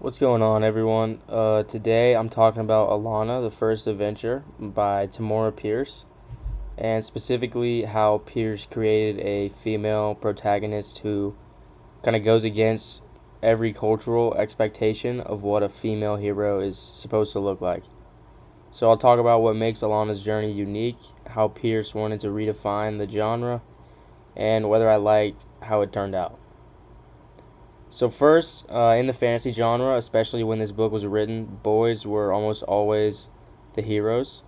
What's going on, everyone? Today I'm talking about Alanna, the First Adventure by Tamora Pierce, and specifically how Pierce created a female protagonist who kind of goes against every cultural expectation of what a female hero is supposed to look like. So I'll talk about what makes Alanna's journey unique, how Pierce wanted to redefine the genre, and whether I like how it turned out. So first, in the fantasy genre, especially when this book was written, boys were almost always the heroes.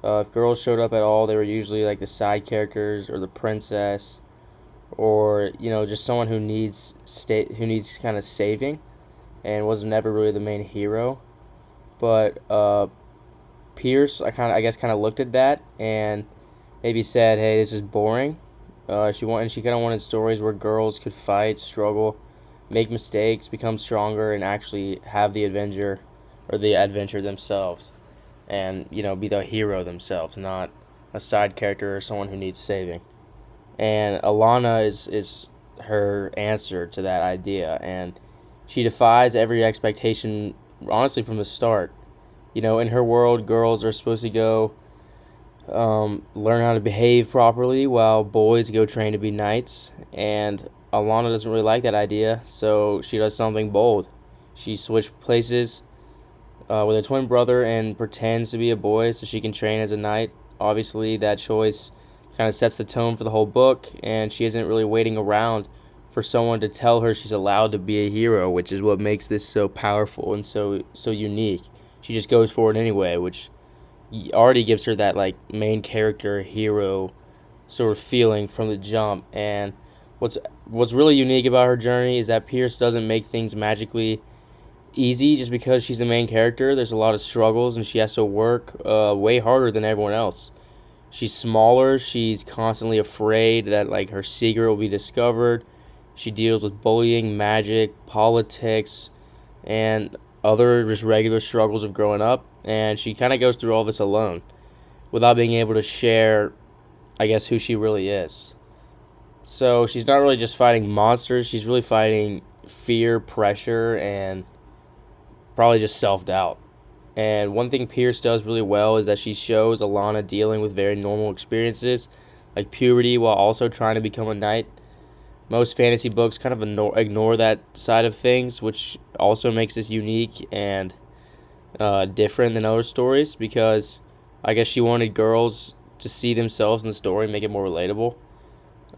If girls showed up at all, they were usually like the side characters or the princess, or just someone who needs kind of saving, and was never really the main hero. But Pierce, I guess kind of looked at that and maybe said, "Hey, this is boring." She kind of wanted stories where girls could fight, struggle, make mistakes, become stronger, and actually have the adventure themselves, and be the hero themselves, not a side character or someone who needs saving. And Alanna is her answer to that idea, and she defies every expectation, honestly, from the start. In her world, girls are supposed to go learn how to behave properly, while boys go train to be knights. And Alanna doesn't really like that idea, so she does something bold. She switched places with her twin brother and pretends to be a boy so she can train as a knight. Obviously, that choice kind of sets the tone for the whole book, and she isn't really waiting around for someone to tell her she's allowed to be a hero, which is what makes this so powerful and so unique. She just goes for it anyway, which already gives her that like main character hero sort of feeling from the jump. And what's really unique about her journey is that Pierce doesn't make things magically easy just because she's the main character. There's a lot of struggles, and she has to work way harder than everyone else. She's smaller. She's constantly afraid that like her secret will be discovered. She deals with bullying, magic, politics, and other just regular struggles of growing up. And she kind of goes through all this alone without being able to share, I guess, who she really is. So she's not really just fighting monsters. She's really fighting fear, pressure, and probably just self-doubt. And one thing Pierce does really well is that she shows Alanna dealing with very normal experiences, like puberty, while also trying to become a knight. Most fantasy books kind of ignore that side of things, which also makes this unique and different than other stories, because I guess she wanted girls to see themselves in the story and make it more relatable.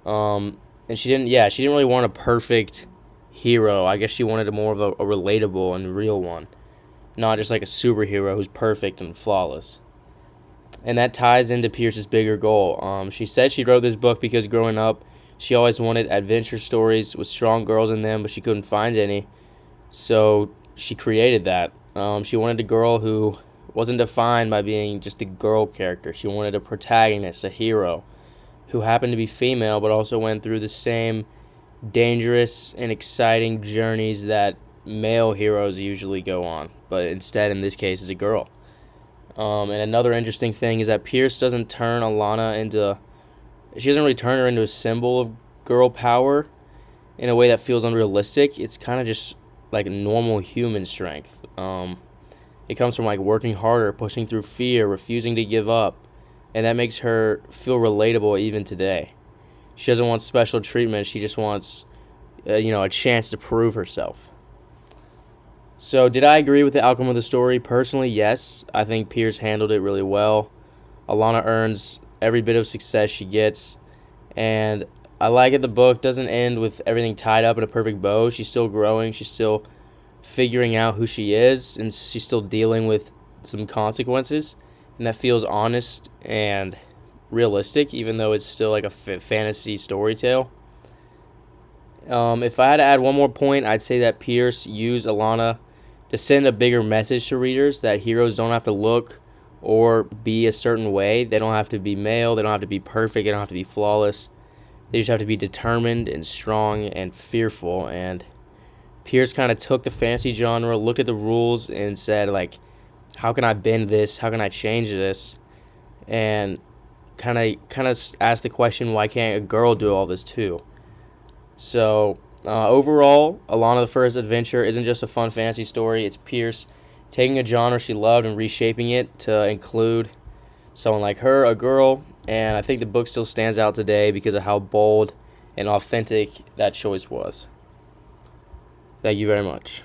And she didn't really want a perfect hero. I guess she wanted more of a relatable and real one, not just like a superhero who's perfect and flawless. And that ties into Pierce's bigger goal. She said she wrote this book because growing up, she always wanted adventure stories with strong girls in them, but she couldn't find any. So she created that. She wanted a girl who wasn't defined by being just a girl character. She wanted a protagonist, a hero, who happened to be female, but also went through the same dangerous and exciting journeys that male heroes usually go on. But instead, in this case, is a girl. And another interesting thing is that Pierce doesn't turn Alanna into... She doesn't really turn her into a symbol of girl power in a way that feels unrealistic. It's kind of just like normal human strength. It comes from like working harder, pushing through fear, refusing to give up, and that makes her feel relatable even today. She doesn't want special treatment. She just wants, a chance to prove herself. So, did I agree with the outcome of the story? Personally, yes. I think Pierce handled it really well. Alanna earns every bit of success she gets, and I like it. The book doesn't end with everything tied up in a perfect bow. She's still growing. She's still figuring out who she is, and she's still dealing with some consequences, and that feels honest and realistic, even though it's still like a fantasy story tale. If I had to add one more point, I'd say that Pierce used Alanna to send a bigger message to readers that heroes don't have to look or be a certain way. They don't have to be male. They don't have to be perfect. They don't have to be flawless. They just have to be determined and strong and fearful. And Pierce kind of took the fantasy genre, looked at the rules, and said, like, how can I bend this? How can I change this? And kind of asked the question, why can't a girl do all this too? So Overall, Alanna the First Adventure isn't just a fun fantasy story. It's Pierce taking a genre she loved and reshaping it to include someone like her, a girl, and I think the book still stands out today because of how bold and authentic that choice was. Thank you very much.